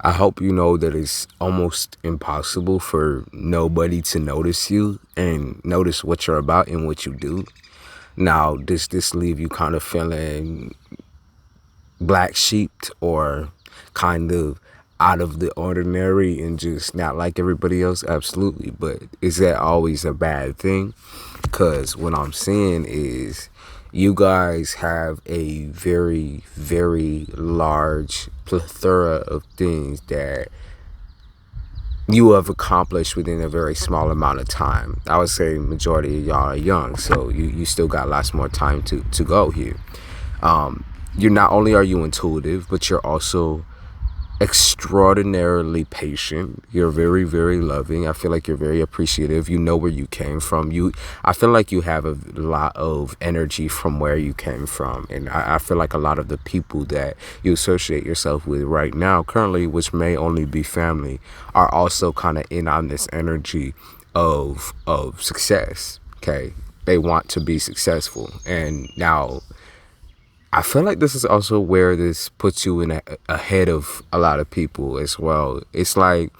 I hope you know that it's almost impossible for nobody to notice you and notice what you're about and what you do. Now, does this leave you kind of feeling black sheeped or kind of out of the ordinary and just not like everybody else? Absolutely. But is that always a bad thing? Because what I'm saying is you guys have a very, very large plethora of things that you have accomplished within a very small amount of time. I would say majority of y'all are young, so you still got lots more time to go here. You're not only are you intuitive, but you're also extraordinarily patient. You're very, very loving. I feel like you're very appreciative. You know where you came from. I feel like you have a lot of energy from where you came from. And I feel like a lot of the people that you associate yourself with right now, currently, which may only be family, are also kind of in on this energy of success. Okay. They want to be successful. And now I feel like this is also where this puts you in ahead of a lot of people as well. It's like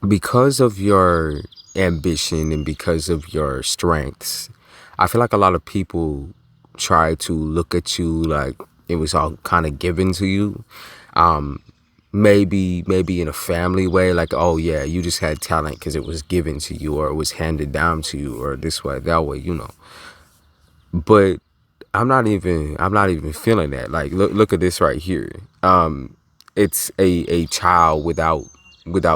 because of your ambition and because of your strengths, I feel like a lot of people try to look at you like it was all kind of given to you. Maybe in a family way, like, oh yeah, you just had talent because it was given to you or it was handed down to you or this way, that way. But I'm not even feeling that. Like, look at this right here. It's a child without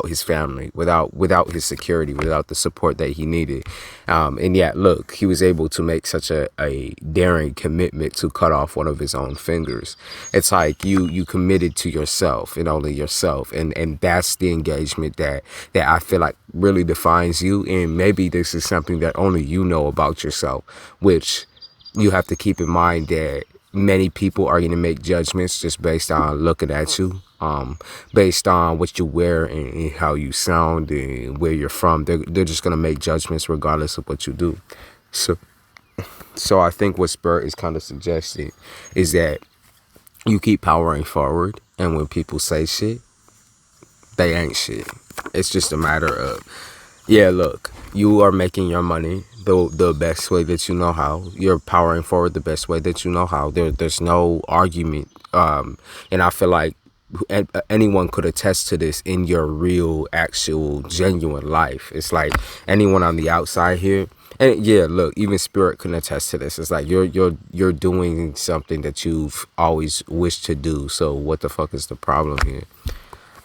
his family, without his security, without the support that he needed. And yet, look, he was able to make such a daring commitment to cut off one of his own fingers. It's like you committed to yourself and only yourself. And that's the engagement that I feel like really defines you. And maybe this is something that only you know about yourself, which you have to keep in mind that many people are going to make judgments just based on looking at you, based on what you wear and how you sound and where you're from. They're just going to make judgments regardless of what you do. So I think what Spirit is kind of suggesting is that you keep powering forward, and when people say shit, they ain't shit. It's just a matter of, yeah, look, you are making your money the best way that you know how. You're powering forward the best way that you know how. There's no argument. And I feel like anyone could attest to this in your real, actual, genuine life. It's like anyone on the outside here. And yeah, look, even Spirit can attest to this. It's like you're doing something that you've always wished to do. So what the fuck is the problem here?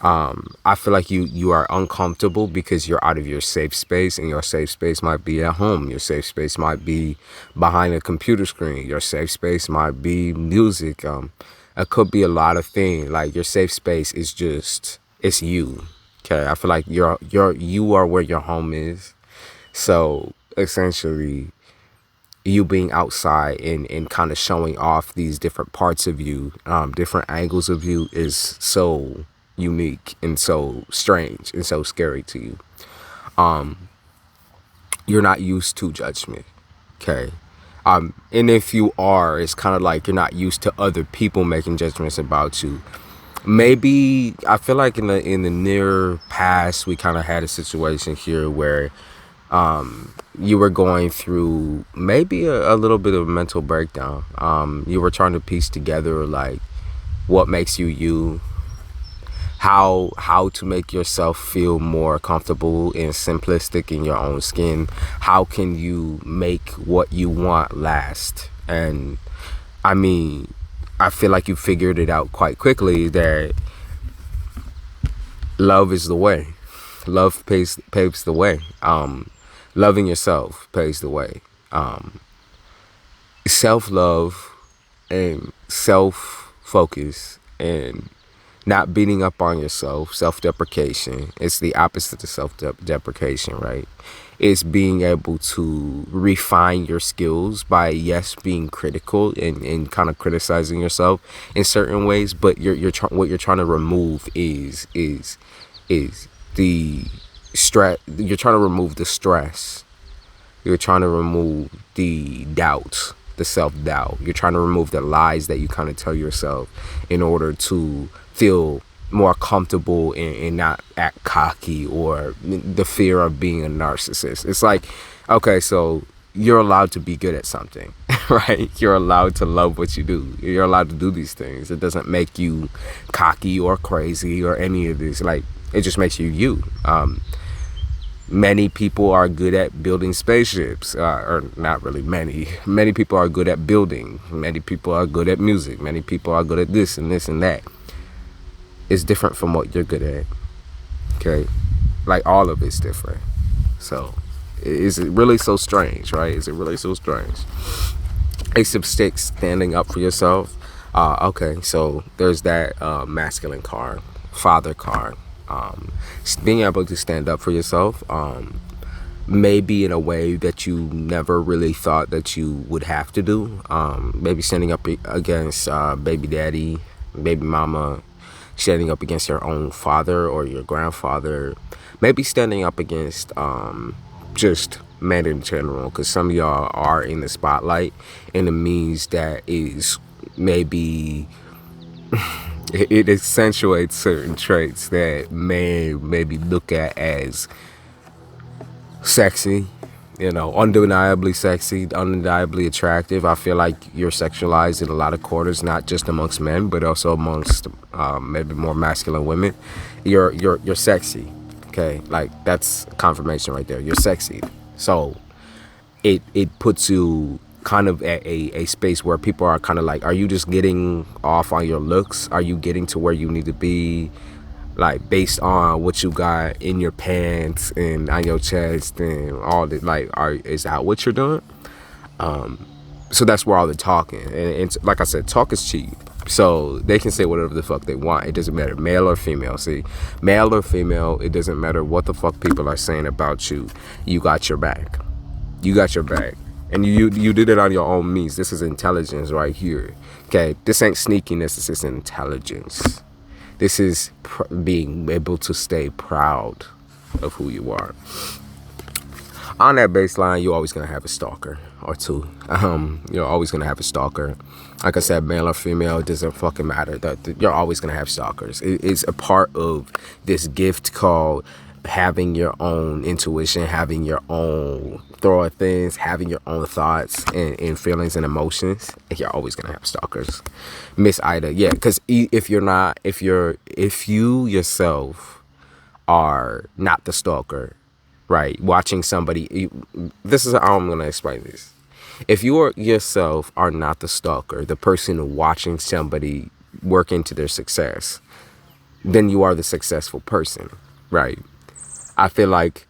I feel like you are uncomfortable because you're out of your safe space, and your safe space might be at home. Your safe space might be behind a computer screen. Your safe space might be music. It could be a lot of things. Like, your safe space is just, it's you. Okay, I feel like you are where your home is. So essentially, you being outside and kind of showing off these different parts of you, different angles of you, is so unique and so strange and so scary to you. You're not used to judgment, okay? And if you are, it's kind of like you're not used to other people making judgments about you. Maybe I feel like in the near past, we kind of had a situation here where you were going through maybe a little bit of a mental breakdown. You were trying to piece together like what makes you you, how to make yourself feel more comfortable and simplistic in your own skin. How can you make what you want last? And I mean, I feel like you figured it out quite quickly that love is the way. Love paves the way. Loving yourself paves the way. Self-love and self-focus and not beating up on yourself, self-deprecation. It's the opposite of self-deprecation, right? It's being able to refine your skills by, yes, being critical and kind of criticizing yourself in certain ways, but what you're trying to remove is the stress. You're trying to remove the stress. You're trying to remove the doubt, the self-doubt. You're trying to remove the lies that you kind of tell yourself in order to feel more comfortable and not act cocky, or the fear of being a narcissist. It's like, okay, so you're allowed to be good at something, right? You're allowed to love what you do. You're allowed to do these things. It doesn't make you cocky or crazy or any of this. Like, it just makes you you. Many people are good at building spaceships, or not really many. Many people are good at building. Many people are good at music. Many people are good at this and this and that. It's different from what you're good at. Okay, like all of it's different. So, is it really so strange, right? Is it really so strange? Ace of Sticks, standing up for yourself. Okay, so there's that masculine card, father card. Being able to stand up for yourself, maybe in a way that you never really thought that you would have to do. Maybe standing up against baby daddy, baby mama, standing up against your own father or your grandfather, maybe standing up against just men in general, because some of y'all are in the spotlight, and it means that is maybe it accentuates certain traits that men maybe look at as sexy, undeniably sexy, undeniably attractive. I feel like you're sexualized in a lot of quarters, not just amongst men, but also amongst maybe more masculine women. You're sexy, okay? Like, that's confirmation right there. You're sexy. So it puts you kind of at a space where people are kind of like, are you just getting off on your looks? Are you getting to where you need to be, like, based on what you got in your pants and on your chest and all that? Like, is that what you're doing? So that's where all the talking, and like I said, talk is cheap. So they can say whatever the fuck they want. It doesn't matter, male or female. See, male or female, it doesn't matter what the fuck people are saying about you. You got your back. You got your back. And you did it on your own means. This is intelligence right here. Okay, this ain't sneakiness. This is intelligence. This is being able to stay proud of who you are. On that baseline, you're always gonna have a stalker or two. You're always gonna have a stalker. Like I said, male or female, it doesn't fucking matter. You're always gonna have stalkers. It's a part of this gift called having your own intuition, having your own throw of things, having your own thoughts and feelings and emotions. You're always gonna have stalkers. Miss Ida, yeah, because if you yourself are not the stalker, right? Watching somebody, this is how I'm gonna explain this. If you yourself are not the stalker, the person watching somebody work into their success, then you are the successful person, right? I feel like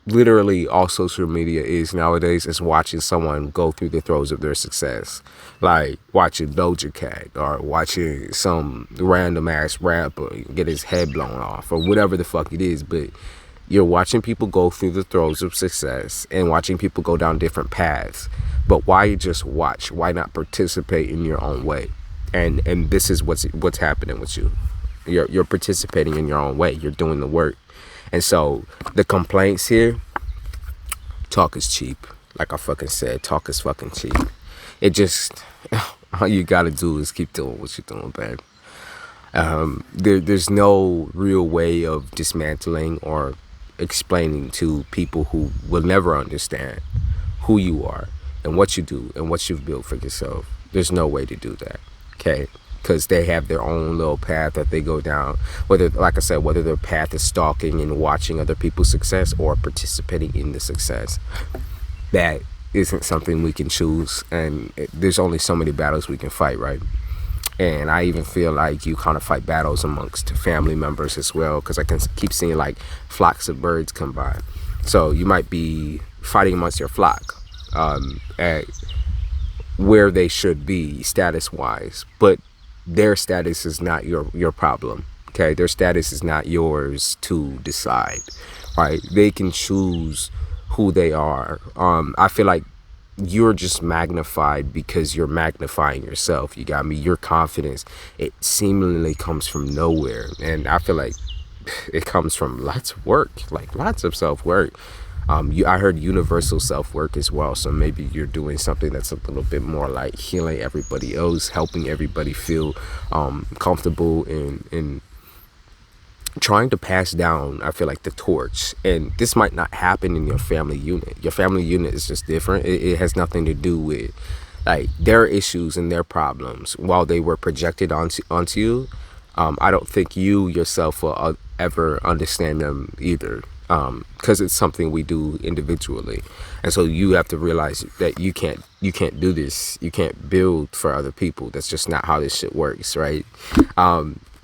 literally all social media is nowadays is watching someone go through the throes of their success. Like watching Doja Cat or watching some random ass rapper get his head blown off or whatever the fuck it is. But you're watching people go through the throes of success and watching people go down different paths. But why just watch? Why not participate in your own way? And this is what's happening with you. You're participating in your own way. You're doing the work. And so the complaints here, talk is cheap. Like I fucking said, talk is fucking cheap. It just, all you gotta do is keep doing what you're doing, babe. There's no real way of dismantling or explaining to people who will never understand who you are and what you do and what you've built for yourself. There's no way to do that, okay? Because they have their own little path that they go down. Whether, like I said, whether their path is stalking and watching other people's success or participating in the success, that isn't something we can choose. And there's only so many battles we can fight, right? And I even feel like you kind of fight battles amongst family members as well, because I can keep seeing like flocks of birds come by. So you might be fighting amongst your flock at where they should be status-wise, but their status is not your problem, okay? Their status is not yours to decide, right? They can choose who they are. I feel like you're just magnified because you're magnifying yourself. You got me? Your confidence, it seemingly comes from nowhere. And I feel like it comes from lots of work, like lots of self-work. I heard universal self-work as well. So maybe you're doing something that's a little bit more like healing everybody else, helping everybody feel comfortable and trying to pass down, I feel like, the torch. And this might not happen in your family unit. Your family unit is just different. It has nothing to do with like their issues and their problems while they were projected onto you. I don't think you yourself will ever understand them either, because it's something we do individually. And so you have to realize that you can't do this. You can't build for other people. That's just not how this shit works, right?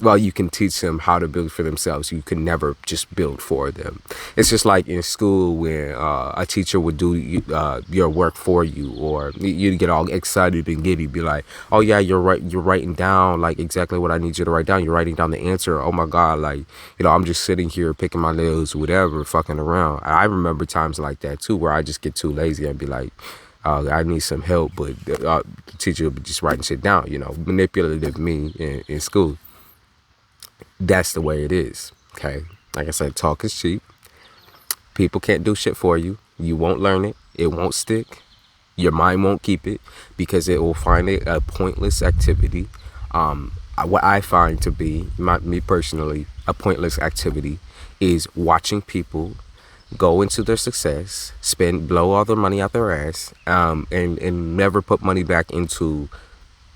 Well, you can teach them how to build for themselves. You can never just build for them. It's just like in school when a teacher would do your work for you, or you'd get all excited and giddy, be like, "Oh yeah, you're right. You're writing down like exactly what I need you to write down. You're writing down the answer. Oh my God, like, you know, I'm just sitting here picking my nails, whatever, fucking around." I remember times like that too, where I just get too lazy and be like, I need some help, but the teacher would be just writing shit down. You know, manipulative me in school. That's the way it is, okay? Like I said, talk is cheap. People can't do shit for you. You won't learn it. It won't stick. Your mind won't keep it because it will find it a pointless activity. What I find to be, me personally, a pointless activity is watching people go into their success, blow all their money out their ass, and never put money back into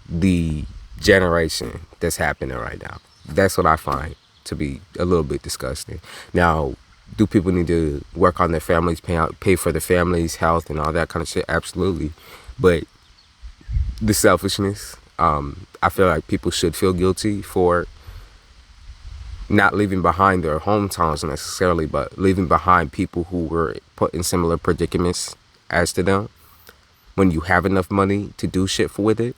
the generation that's happening right now. That's what I find to be a little bit disgusting. Now, do people need to work on their families, pay for their families' health and all that kind of shit? Absolutely. But the selfishness, I feel like people should feel guilty for not leaving behind their hometowns necessarily, but leaving behind people who were put in similar predicaments as to them. When you have enough money to do shit with it,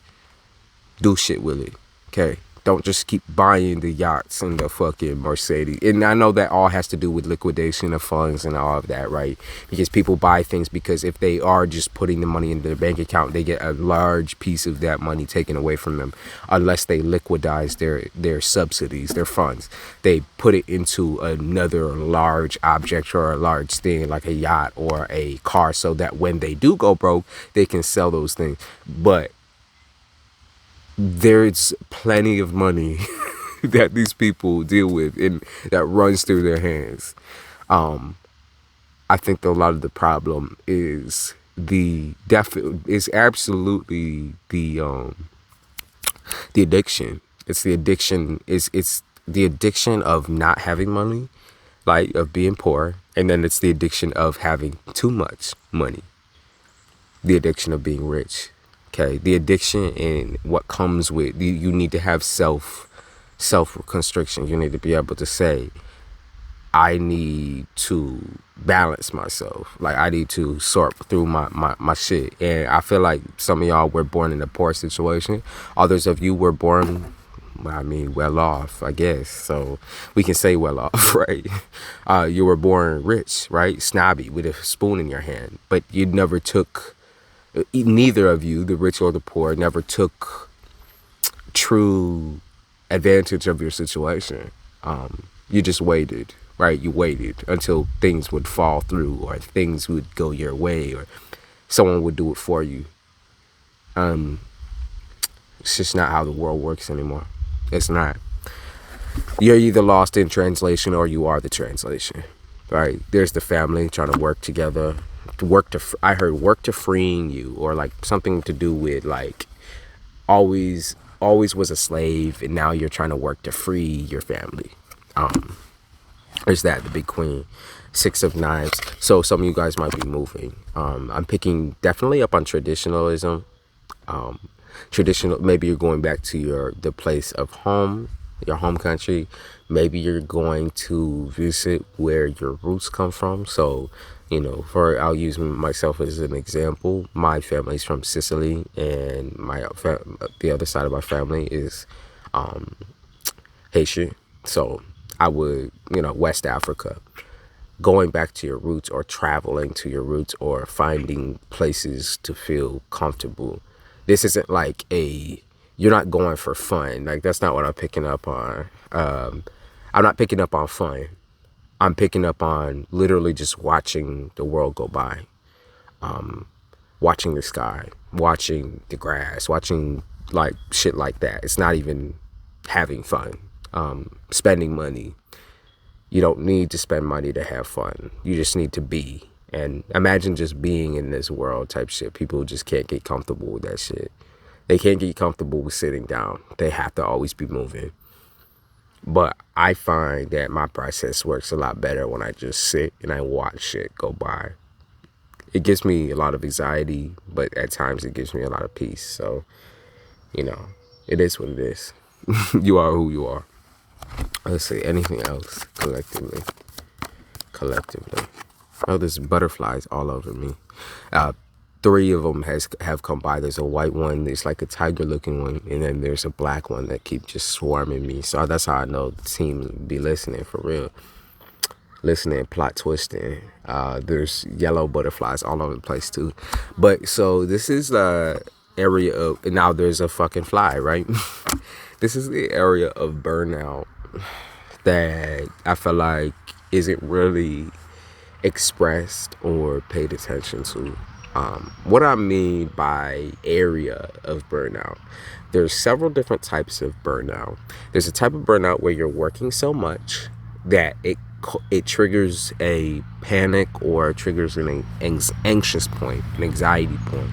do shit with it, okay? Don't just keep buying the yachts and the fucking Mercedes. And I know that all has to do with liquidation of funds and all of that, right? Because people buy things because if they are just putting the money in their bank account, they get a large piece of that money taken away from them unless they liquidize their subsidies, their funds. They put it into another large object or a large thing like a yacht or a car so that when they do go broke, they can sell those things. But there's plenty of money that these people deal with and that runs through their hands. I think that a lot of the problem is absolutely the addiction. It's the addiction. It's the addiction of not having money, like of being poor, and then it's the addiction of having too much money. The addiction of being rich. Okay, the addiction and what comes with you need to have self constriction. You need to be able to say, I need to balance myself. Like I need to sort through my shit. And I feel like some of y'all were born in a poor situation. Others of you were born, well off, I guess. So we can say well off, right? You were born rich, right? Snobby with a spoon in your hand, but you never took. Neither of you, the rich or the poor, never took true advantage of your situation. You just waited, right? You waited until things would fall through or things would go your way or someone would do it for you. It's just not how the world works anymore. It's not. You're either lost in translation or you are the translation, right? There's the family trying to work together. I heard work to freeing you, or like something to do with like always was a slave and now you're trying to work to free your family. There's that, the big queen, 6 of Knives. So some of you guys might be moving. I'm picking definitely up on traditionalism. Maybe you're going back to the place of home, your home country. Maybe you're going to visit where your roots come from. So, you know, I'll use myself as an example. My family's from Sicily, and the other side of my family is Haitian. So I would, West Africa. Going back to your roots or traveling to your roots or finding places to feel comfortable. This isn't like you're not going for fun. Like, that's not what I'm picking up on. I'm not picking up on fun. I'm picking up on literally just watching the world go by. Watching the sky, watching the grass, watching like shit like that. It's not even having fun. Spending money. You don't need to spend money to have fun. You just need to be. And imagine just being in this world type shit. People just can't get comfortable with that shit. They can't get comfortable with sitting down. They have to always be moving. But I find that my process works a lot better when I just sit and I watch shit go by. It gives me a lot of anxiety, but at times it gives me a lot of peace. So, you know, it is what it is. You are who you are. Let's see, anything else collectively? Oh, there's butterflies all over me. 3 of them have come by. There's a white one, there's like a tiger looking one, and then there's a black one that keep just swarming me. So that's how I know the team be listening for real. Listening, plot twisting. There's yellow butterflies all over the place too. But so this is the area of, now there's a fucking fly, right? This is the area of burnout that I feel like isn't really expressed or paid attention to. What I mean by area of burnout, there's several different types of burnout. There's a type of burnout where you're working so much that it triggers a panic or triggers an anxious point, an anxiety point.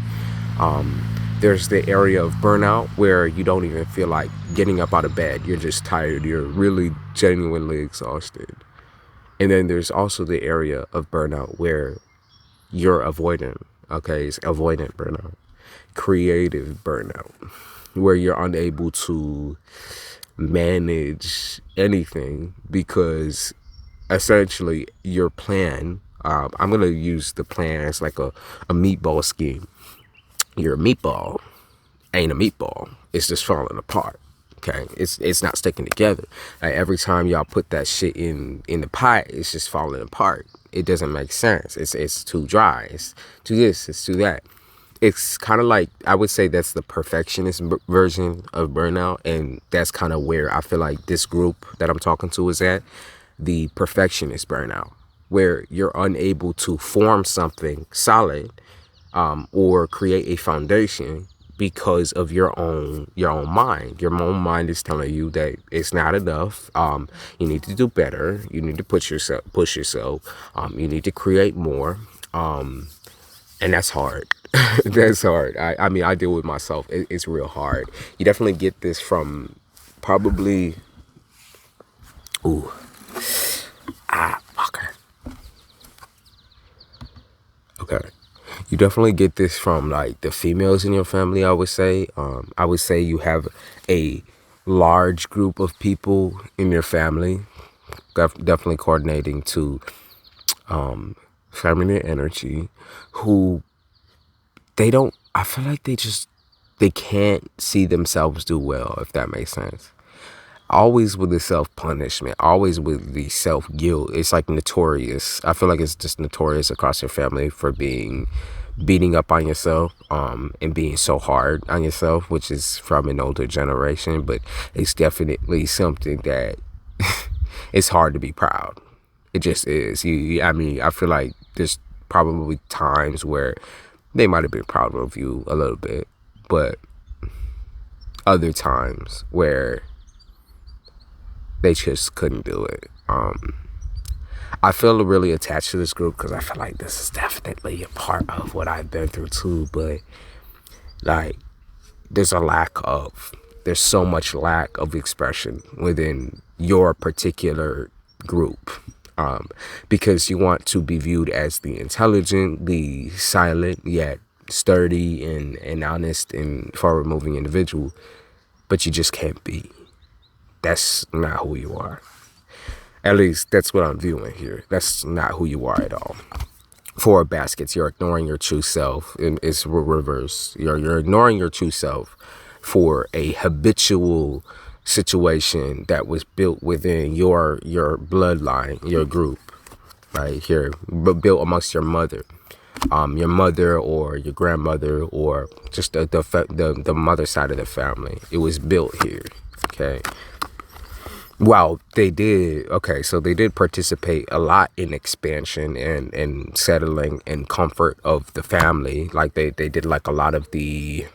There's the area of burnout where you don't even feel like getting up out of bed. You're just tired. You're really genuinely exhausted. And then there's also the area of burnout where you're avoidant. Okay, it's avoidant burnout. Creative burnout, where you're unable to manage anything because essentially your plan, I'm going to use the plan as like a meatball scheme. Your meatball ain't a meatball. It's just falling apart. Okay, it's not sticking together. Like every time y'all put that shit in the pot, it's just falling apart. It doesn't make sense. It's too dry. It's too this. It's too that. It's kind of like, I would say that's the perfectionist version of burnout, and that's kind of where I feel like this group that I'm talking to is at, the perfectionist burnout, where you're unable to form something solid or create a foundation because of your own mind. Your own mind is telling you that it's not enough. You need to do better. You need to push yourself. You need to create more. And that's hard. That's hard. I mean, I deal with myself. It's real hard. You definitely get this from probably. Ooh. Okay. Okay. You definitely get this from like the females in your family, I would say. I would say you have a large group of people in your family, definitely coordinating to feminine energy, who I feel like they can't see themselves do well, if that makes sense. Always with the self-punishment, always with the self-guilt. It's like notorious. I feel like it's just notorious across your family for beating up on yourself and being so hard on yourself, which is from an older generation, but it's definitely something that it's hard to be proud. It just is. I mean, I feel like there's probably times where they might have been proud of you a little bit, but other times where they just couldn't do it. I feel really attached to this group because I feel like this is definitely a part of what I've been through too. But like, there's so much lack of expression within your particular group, because you want to be viewed as the intelligent, the silent, yet sturdy and honest and forward-moving individual, but you just can't be. That's not who you are. At least that's what I'm viewing here. That's not who you are at all. 4 baskets, you're ignoring your true self. It's reverse. You're ignoring your true self for a habitual situation that was built within your bloodline, your group, right here, built amongst your mother or your grandmother, or just the mother side of the family. It was built here. Okay. Wow, they did. Okay, so they did participate a lot in expansion and settling and comfort of the family. Like they did like a lot of the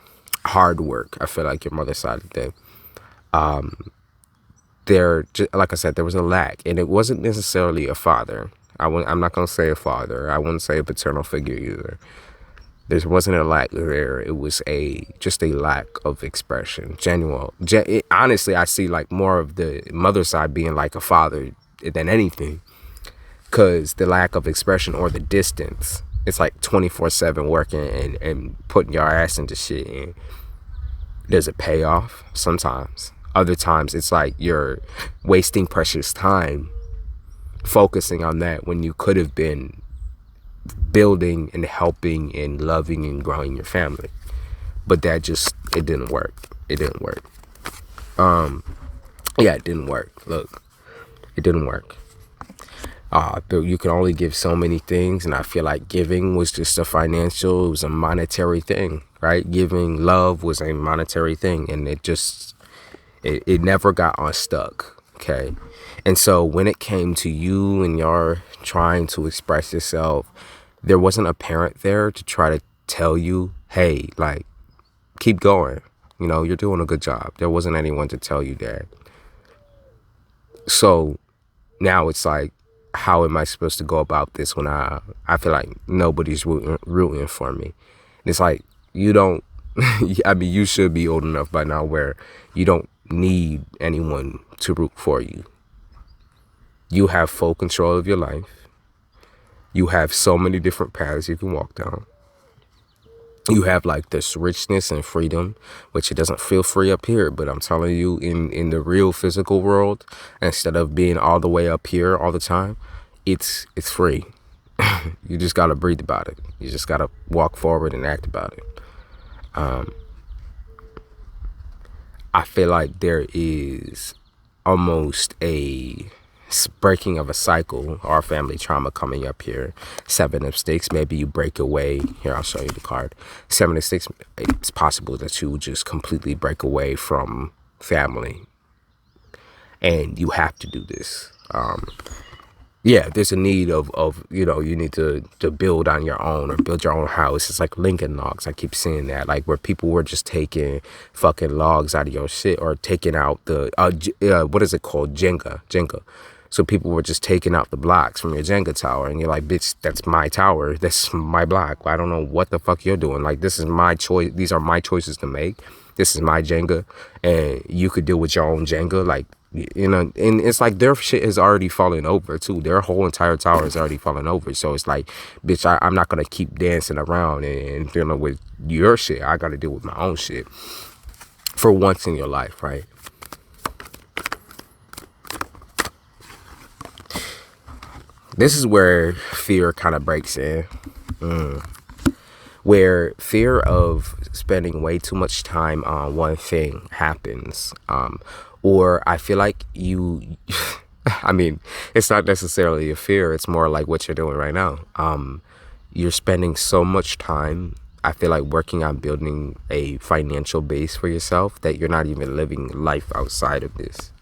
hard work. I feel like your mother's side did. like I said, there was a lack, and it wasn't necessarily a father. I'm not gonna say a father. I wouldn't say a paternal figure either. There wasn't a lack there. It was just a lack of expression. Honestly, I see like more of the mother side being like a father than anything, because the lack of expression or the distance. It's like 24/7 working and putting your ass into shit. And there's a payoff sometimes. Other times it's like you're wasting precious time focusing on that when you could have been building and helping and loving and growing your family. But it didn't work. It didn't work. Yeah, it didn't work. Look, it didn't work. But you can only give so many things, and I feel like giving was just it was a monetary thing, right? Giving love was a monetary thing, and it never got unstuck, okay? And so when it came to you and you're trying to express yourself, there wasn't a parent there to try to tell you, hey, like, keep going. You're doing a good job. There wasn't anyone to tell you that. So now it's like, how am I supposed to go about this when I feel like nobody's rooting for me? And it's like, you don't, I mean, you should be old enough by now where you don't need anyone to root for you. You have full control of your life. You have so many different paths you can walk down. You have like this richness and freedom, which it doesn't feel free up here, but I'm telling you, in the real physical world, instead of being all the way up here all the time, it's free. You just gotta breathe about it. You just gotta walk forward and act about it. I feel like there is almost a breaking of a cycle, our family trauma coming up here. 7 of Sticks, maybe you break away. Here, I'll show you the card. 7 of Sticks, it's possible that you just completely break away from family. And you have to do this. Yeah, there's a need of you need to build on your own or build your own house. It's like Lincoln Logs. I keep seeing that, like where people were just taking fucking logs out of your shit or taking out the, what is it called? Jenga. So people were just taking out the blocks from your Jenga tower, and you're like, bitch, that's my tower. That's my block. I don't know what the fuck you're doing. Like, this is my choice. These are my choices to make. This is my Jenga, and you could deal with your own Jenga. Like, and it's like their shit has already fallen over too. Their whole entire tower is already fallen over. So it's like, bitch, I'm not gonna keep dancing around and dealing with your shit. I gotta deal with my own shit for once in your life, right? This is where fear kind of breaks in. Where fear of spending way too much time on one thing happens. Or I feel like I mean, it's not necessarily a fear. It's more like what you're doing right now. You're spending so much time, I feel like, working on building a financial base for yourself that you're not even living life outside of this.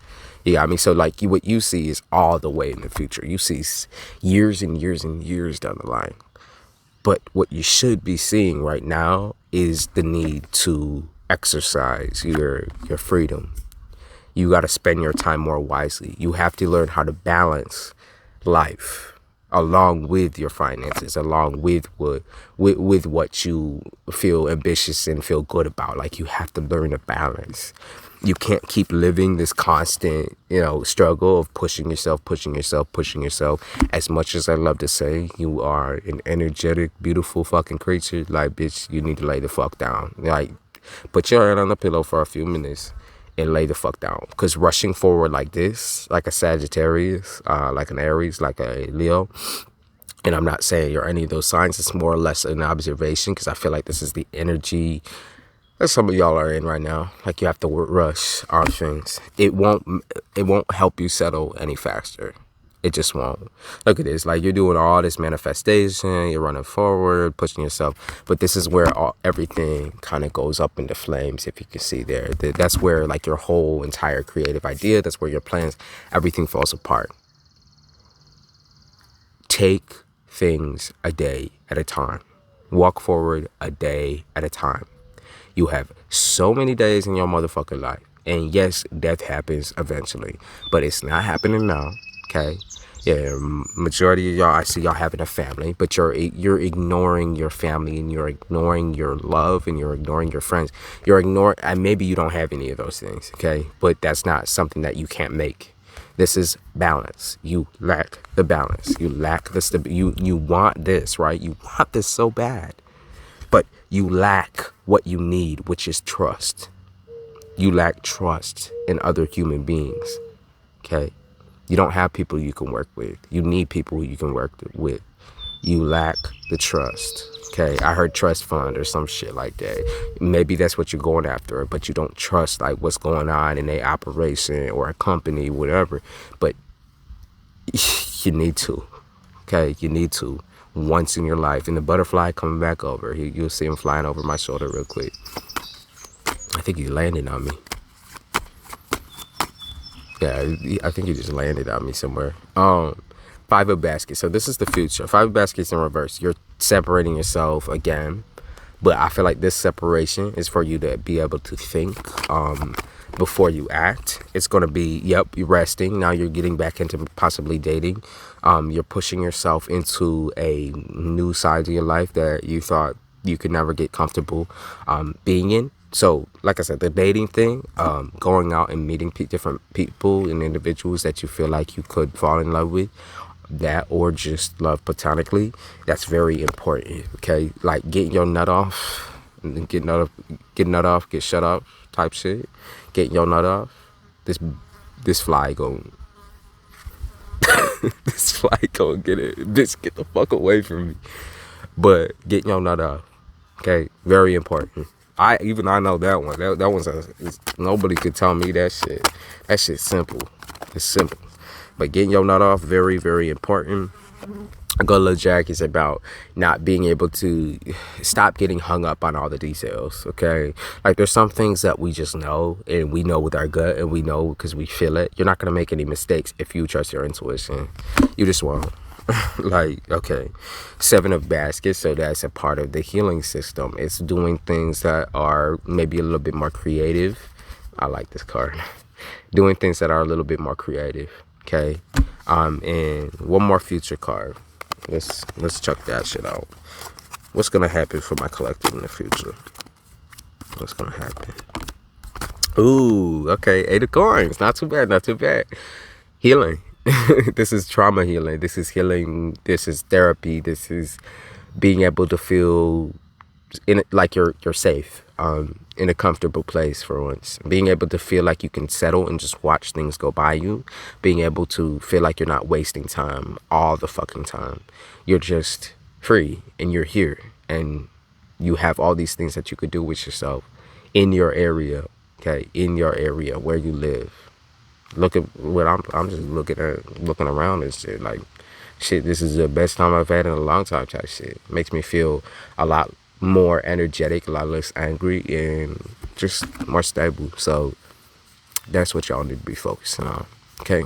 Yeah, I mean, so like what you see is all the way in the future. You see years and years and years down the line. But what you should be seeing right now is the need to exercise your freedom. You got to spend your time more wisely. You have to learn how to balance life along with your finances, along with what you feel ambitious and feel good about. Like, you have to learn to balance. You can't keep living this constant, struggle of pushing yourself. As much as I love to say you are an energetic, beautiful fucking creature, like, bitch, you need to lay the fuck down. Like, put your head on the pillow for a few minutes and lay the fuck down. Because rushing forward like this, like a Sagittarius, like an Aries, like a Leo, and I'm not saying you're any of those signs, it's more or less an observation, because I feel like this is the energy that some of y'all are in right now. Like, you have to rush on things. It won't help you settle any faster. It just won't. Look at this. Like, you're doing all this manifestation, you're running forward, pushing yourself, but this is where everything kind of goes up into flames, if you can see there. That's where, like, your whole entire creative idea, that's where your plans, everything falls apart. Take things a day at a time. Walk forward a day at a time. You have so many days in your motherfucking life. And yes, death happens eventually, but it's not happening now. Okay. Yeah, majority of y'all, I see y'all having a family, but you're ignoring your family, and you're ignoring your love, and you're ignoring your friends. You're ignoring, and maybe you don't have any of those things, okay? But that's not something that you can't make. This is balance. You lack the balance. You lack the you want this, right? You want this so bad, but you lack what you need, which is trust. You lack trust in other human beings, okay? You don't have people you can work with. You need people you can work with. You lack the trust. Okay, I heard trust fund or some shit like that. Maybe that's what you're going after, but you don't trust like what's going on in a operation or a company, whatever. But you need to. Okay, you need to once in your life. And the butterfly coming back over, you'll see him flying over my shoulder real quick. I think he landed on me. Yeah, I think he just landed on me somewhere. Five of baskets. So this is the future. Five of baskets in reverse. You're separating yourself again. But I feel like this separation is for you to be able to think before you act. It's going to be, yep, you're resting. Now you're getting back into possibly dating. You're pushing yourself into a new side of your life that you thought you could never get comfortable being in. So, like I said, the dating thing, going out and meeting different people and individuals that you feel like you could fall in love with, that or just love platonically, that's very important, okay? Like getting your nut off, and then get nut off, get shut off type shit. Getting your nut off, this fly gon' this fly gon' get it. Bitch, get the fuck away from me. But getting your nut off, okay, very important. I know that one. That one's nobody could tell me that shit. That shit's simple. It's simple. But getting your nut off, very, very important. Good Little Jack is about not being able to stop getting hung up on all the details, okay? Like, there's some things that we just know, and we know with our gut, and we know because we feel it. You're not going to make any mistakes if you trust your intuition. You just won't. Like, okay, seven of baskets, so that's a part of the healing system. It's doing things that are maybe a little bit more creative. I like this card. Doing things that are a little bit more creative, okay? And one more future card. Let's check that shit out. What's gonna happen for my collective in the future? What's gonna happen? Ooh, okay, 8 of coins. Not too bad, not too bad. Healing. This is trauma healing. This is healing. This is therapy. This is being able to feel like you're safe, in a comfortable place for once. Being able to feel like you can settle and just watch things go by you. Being able to feel like you're not wasting time all the fucking time. You're just free and you're here and you have all these things that you could do with yourself in your area, okay, in your area where you live. Look at what I'm just looking around and shit. Like, shit, this is the best time I've had in a long time type shit. Makes me feel a lot more energetic, a lot less angry, and just more stable. So that's what y'all need to be focusing on, okay?